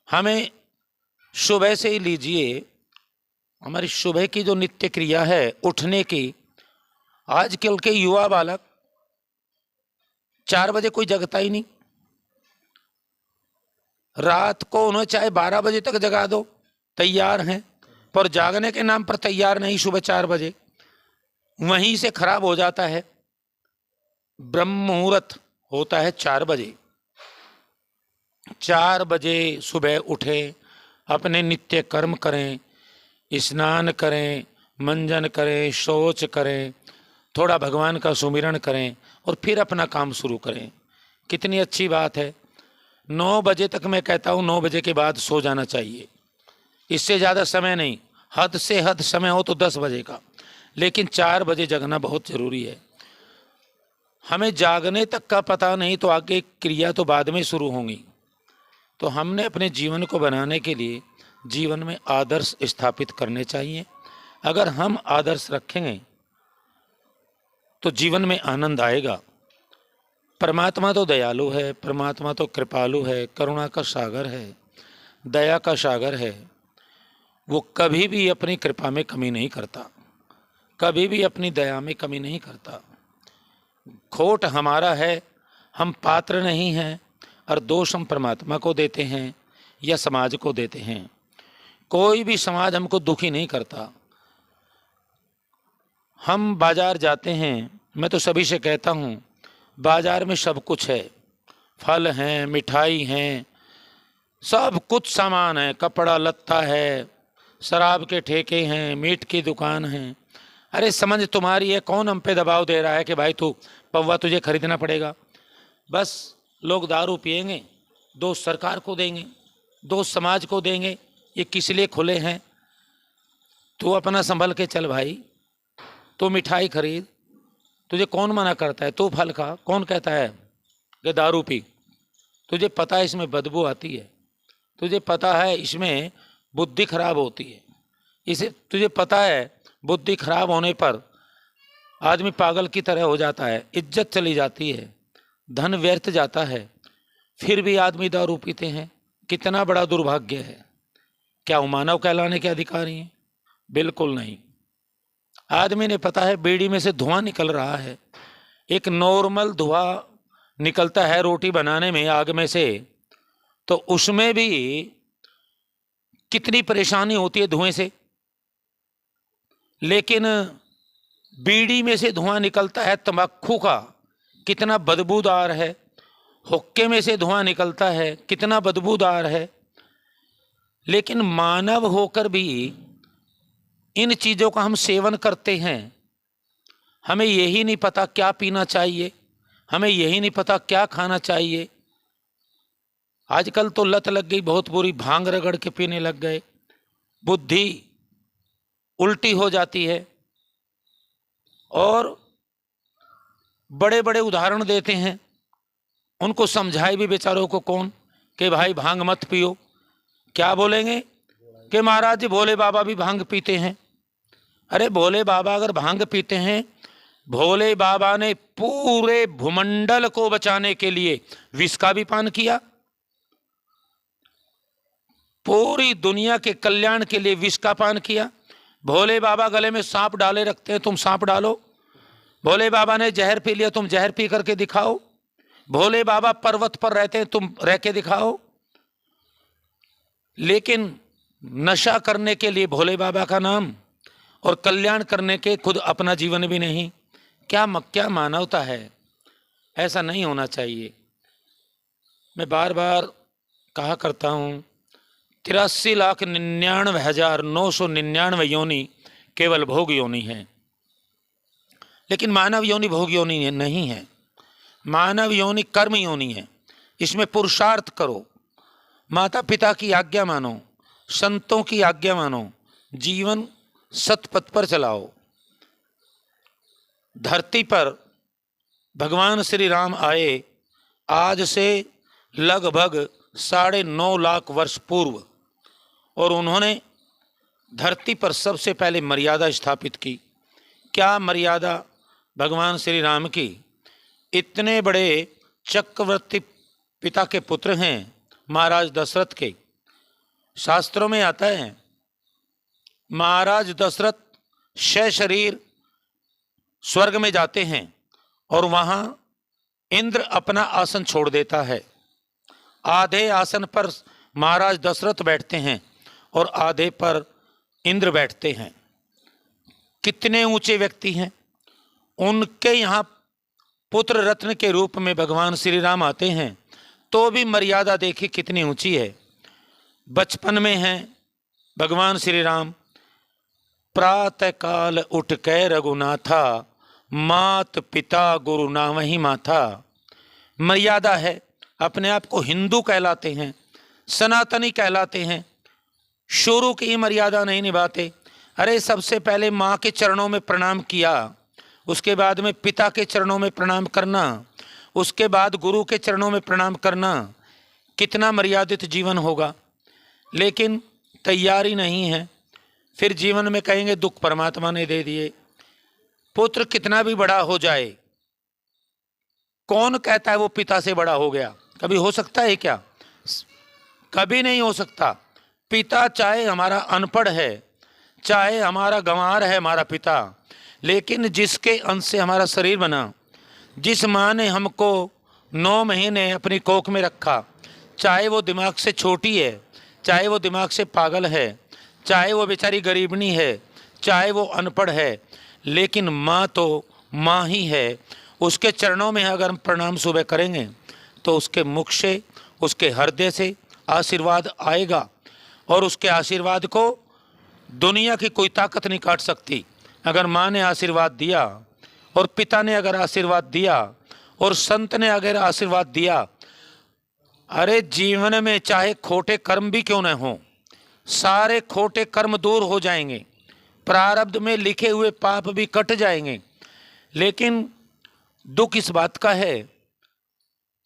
हमें सुबह से ही लीजिए, हमारी सुबह की जो नित्य क्रिया है उठने की, आजकल के युवा बालक 4 बजे कोई जगता ही नहीं। रात को उन्हें चाहे 12 बजे तक जगा दो, तैयार हैं, पर जागने के नाम पर तैयार नहीं। सुबह 4 बजे वहीं से खराब हो जाता है। ब्रह्म मुहूर्त होता है 4 बजे। 4 बजे सुबह उठे, अपने नित्य कर्म करें, स्नान करें, मंजन करें, शौच करें, थोड़ा भगवान का सुमिरन करें और फिर अपना काम शुरू करें। कितनी अच्छी बात है। 9 बजे तक मैं कहता हूँ 9 बजे के बाद सो जाना चाहिए, इससे ज़्यादा समय नहीं। हद से हद समय हो तो 10 बजे का, लेकिन 4 बजे जगना बहुत ज़रूरी है। हमें जागने तक का पता नहीं तो आगे क्रिया तो बाद में शुरू होंगी। तो हमने अपने जीवन को बनाने के लिए जीवन में आदर्श स्थापित करने चाहिए। अगर हम आदर्श रखेंगे तो जीवन में आनंद आएगा। परमात्मा तो दयालु है, परमात्मा तो कृपालु है, करुणा का सागर है, दया का सागर है। वो कभी भी अपनी कृपा में कमी नहीं करता, कभी भी अपनी दया में कमी नहीं करता। खोट हमारा है, हम पात्र नहीं हैं, और दोष हम परमात्मा को देते हैं या समाज को देते हैं। कोई भी समाज हमको दुखी नहीं करता। हम बाजार जाते हैं, मैं तो सभी से कहता हूँ बाजार में सब कुछ है, फल हैं, मिठाई हैं, सब कुछ सामान है, कपड़ा लत्ता है, शराब के ठेके हैं, मीट की दुकान है। अरे समझ तुम्हारी है, कौन हम पे दबाव दे रहा है कि भाई तू पौवा तुझे खरीदना पड़ेगा। बस लोग दारू पिएंगे, दोस्त सरकार को देंगे, दोस्त समाज को देंगे, ये किस लिए खुले हैं। तू अपना संभल के चल भाई, तू मिठाई खरीद, तुझे कौन मना करता है। तू फल खा, कौन कहता है कि दारू पी। तुझे पता है इसमें बदबू आती है, तुझे पता है इसमें बुद्धि खराब होती है, इसे तुझे पता है बुद्धि खराब होने पर आदमी पागल की तरह हो जाता है, इज्जत चली जाती है, धन व्यर्थ जाता है, फिर भी आदमी दारू पीते हैं। कितना बड़ा दुर्भाग्य है। क्या वो मानव कहलाने के अधिकारी हैं? बिल्कुल नहीं। आदमी ने पता है बीड़ी में से धुआं निकल रहा है, एक नॉर्मल धुआं निकलता है रोटी बनाने में आग में से, तो उसमें भी कितनी परेशानी होती है धुएं से। लेकिन बीड़ी में से धुआं निकलता है तंबाकू का, कितना बदबूदार है। हुक्के में से धुआं निकलता है, कितना बदबूदार है। लेकिन मानव होकर भी इन चीज़ों का हम सेवन करते हैं। हमें यही नहीं पता क्या पीना चाहिए, हमें यही नहीं पता क्या खाना चाहिए। आजकल तो लत लग गई बहुत बुरी, भांग रगड़ के पीने लग गए, बुद्धि उल्टी हो जाती है। और बड़े बड़े उदाहरण देते हैं, उनको समझाए भी बेचारों को कौन कि भाई भांग मत पियो। क्या बोलेंगे कि महाराज जी भोले बाबा भी भांग पीते हैं। अरे भोले बाबा अगर भांग पीते हैं, भोले बाबा ने पूरे भूमंडल को बचाने के लिए विष का भी पान किया, पूरी दुनिया के कल्याण के लिए विष का पान किया। भोले बाबा गले में सांप डाले रखते हैं, तुम सांप डालो। भोले बाबा ने जहर पी लिया, तुम जहर पी करके दिखाओ। भोले बाबा पर्वत पर रहते हैं, तुम रह के दिखाओ। लेकिन नशा करने के लिए भोले बाबा का नाम और कल्याण करने के खुद अपना जीवन भी नहीं। क्या मानवता है। ऐसा नहीं होना चाहिए। मैं बार बार कहा करता हूँ 83,99,999 योनि केवल भोग योनि है, लेकिन मानव योनि भोग योनि नहीं है। मानव योनि कर्म योनि है। इसमें पुरुषार्थ करो, माता पिता की आज्ञा मानो, संतों की आज्ञा मानो, जीवन सतपथ पर चलाओ। धरती पर भगवान श्री राम आए आज से लगभग 9.5 लाख वर्ष पूर्व, और उन्होंने धरती पर सबसे पहले मर्यादा स्थापित की। क्या मर्यादा भगवान श्री राम की? इतने बड़े चक्रवर्ती पिता के पुत्र हैं महाराज दशरथ के, शास्त्रों में आता है, महाराज दशरथ शरीर स्वर्ग में जाते हैं और वहां इंद्र अपना आसन छोड़ देता है। आधे आसन पर महाराज दशरथ बैठते हैं और आधे पर इंद्र बैठते हैं। कितने ऊंचे व्यक्ति हैं। उनके यहाँ पुत्र रत्न के रूप में भगवान श्री राम आते हैं, तो भी मर्यादा देखिए कितनी ऊंची है। बचपन में हैं भगवान श्री राम, प्रातः काल उठ के रघुनाथा, मात पिता गुरु नावहि माथा। मर्यादा है। अपने आप को हिंदू कहलाते हैं, सनातनी कहलाते हैं, शुरू की मर्यादा नहीं निभाते। अरे सबसे पहले माँ के चरणों में प्रणाम किया, उसके बाद में पिता के चरणों में प्रणाम करना, उसके बाद गुरु के चरणों में प्रणाम करना, कितना मर्यादित जीवन होगा। लेकिन तैयारी नहीं है। फिर जीवन में कहेंगे दुख परमात्मा ने दे दिए। पुत्र कितना भी बड़ा हो जाए, कौन कहता है वो पिता से बड़ा हो गया? कभी हो सकता है क्या? कभी नहीं हो सकता। पिता चाहे हमारा अनपढ़ है, चाहे हमारा गंवार है हमारा पिता, लेकिन जिसके अंश से हमारा शरीर बना, जिस माँ ने हमको 9 महीने अपनी कोख में रखा, चाहे वो दिमाग से छोटी है, चाहे वो दिमाग से पागल है, चाहे वो बेचारी गरीबनी है, चाहे वो अनपढ़ है, लेकिन माँ तो माँ ही है। उसके चरणों में अगर हम प्रणाम सुबह करेंगे तो उसके मुख से, उसके हृदय से आशीर्वाद आएगा और उसके आशीर्वाद को दुनिया की कोई ताकत नहीं काट सकती। अगर माँ ने आशीर्वाद दिया और पिता ने अगर आशीर्वाद दिया और संत ने अगर आशीर्वाद दिया, अरे जीवन में चाहे खोटे कर्म भी क्यों न हो, सारे खोटे कर्म दूर हो जाएंगे, प्रारब्ध में लिखे हुए पाप भी कट जाएंगे। लेकिन दुख इस बात का है,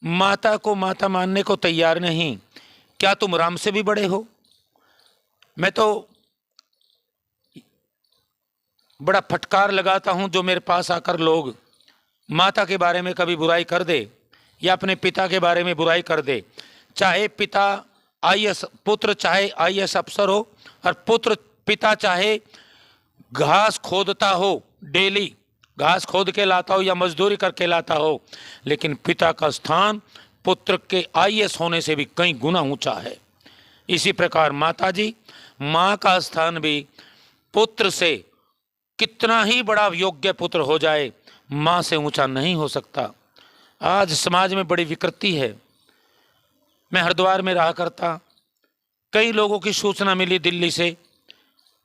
माता को माता मानने को तैयार नहीं। क्या तुम राम से भी बड़े हो? मैं तो बड़ा फटकार लगाता हूं जो मेरे पास आकर लोग माता के बारे में कभी बुराई कर दे या अपने पिता के बारे में बुराई कर दे। चाहे पिता आईएएस, पुत्र चाहे आईएएस अफसर हो और पिता चाहे घास खोदता हो, डेली घास खोद के लाता हो या मजदूरी करके लाता हो, लेकिन पिता का स्थान पुत्र के आईएएस होने से भी कई गुना ऊंचा है। इसी प्रकार माताजी, माँ का स्थान भी पुत्र से, कितना ही बड़ा योग्य पुत्र हो जाए, माँ से ऊंचा नहीं हो सकता। आज समाज में बड़ी विकृति है। मैं हरिद्वार में रहा करता, कई लोगों की सूचना मिली दिल्ली से,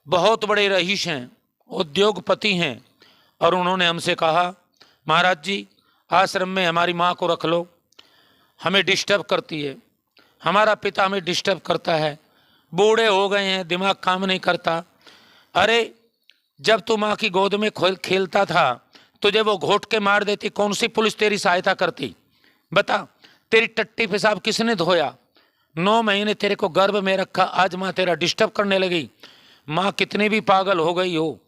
बहुत बड़े रईस हैं, उद्योगपति हैं, और उन्होंने हमसे कहा महाराज जी आश्रम में हमारी माँ को रख लो, हमें डिस्टर्ब करती है, हमारा पिता हमें डिस्टर्ब करता है, बूढ़े हो गए हैं, दिमाग काम नहीं करता। अरे जब तू माँ की गोद में खेलता था, तुझे वो घोट के मार देती, कौन सी पुलिस तेरी सहायता करती? बता, तेरी टट्टी पेशाब किसने धोया? 9 महीने तेरे को गर्भ में रखा, आज माँ तेरा डिस्टर्ब करने लगी। माँ कितनी भी पागल हो गई हो,